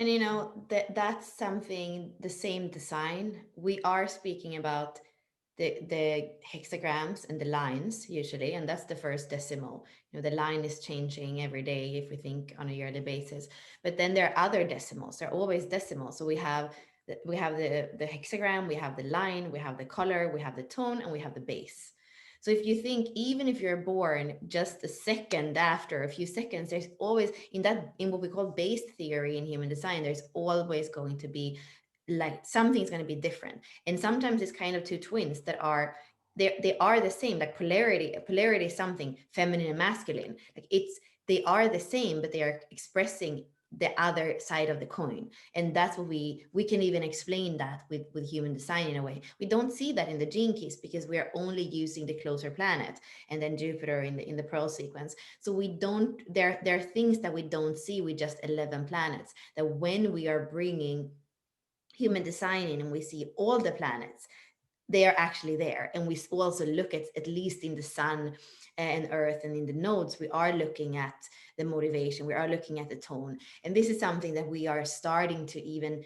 And you know that that's something, the same design. We are speaking about the hexagrams and the lines usually, and that's the first decimal. You know, the line is changing every day if we think on a yearly basis. But then there are other decimals. There are always decimals. So we have the hexagram, we have the line, we have the color, we have the tone, and we have the base. So if you think, even if you're born just a second after, a few seconds, there's always in what we call base theory in human design, there's always going to be like something's going to be different. And sometimes it's kind of two twins that are they are the same, like polarity is something feminine and masculine, like it's they are the same, but they are expressing the other side of the coin. And that's what we can even explain that with human design in a way. We don't see that in the gene keys because we are only using the closer planet and then Jupiter in the pearl sequence. So we don't, there are things that we don't see with just 11 planets, that when we are bringing human design in and we see all the planets, they are actually there. And we also look at least in the sun and earth and in the nodes, we are looking at the motivation, we are looking at the tone. And this is something that we are starting to even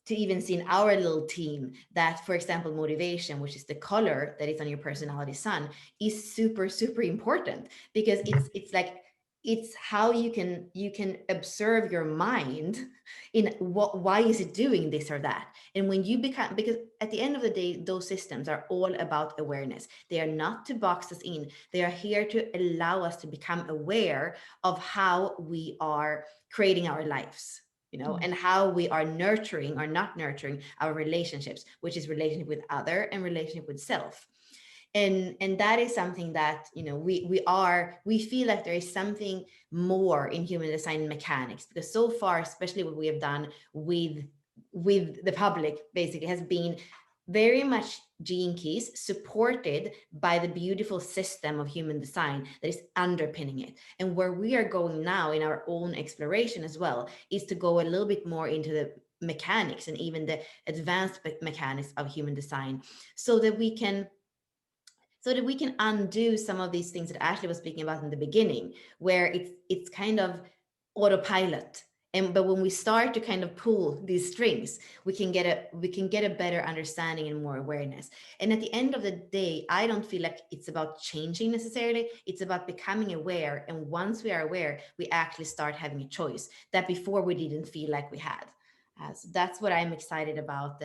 see in our little team, that for example motivation, which is the color that is on your personality sun, is super super important, because it's like it's how you can observe your mind in what, why is it doing this or that. And when you become, because at the end of the day those systems are all about awareness. They are not to box us in, they are here to allow us to become aware of how we are creating our lives, Mm. and how we are nurturing or not nurturing our relationships, which is relationship with other and relationship with self. And that is something that, we feel like there is something more in human design mechanics, because so far, especially what we have done with the public, basically has been very much gene keys supported by the beautiful system of human design that is underpinning it. And where we are going now in our own exploration as well is to go a little bit more into the mechanics and even the advanced mechanics of human design, so that we can undo some of these things that Ashley was speaking about in the beginning, where it's kind of autopilot. And but when we start to kind of pull these strings, we can get a better understanding and more awareness. And at the end of the day, I don't feel like it's about changing necessarily. It's about becoming aware. And once we are aware, we actually start having a choice that before we didn't feel like we had. So that's what I'm excited about.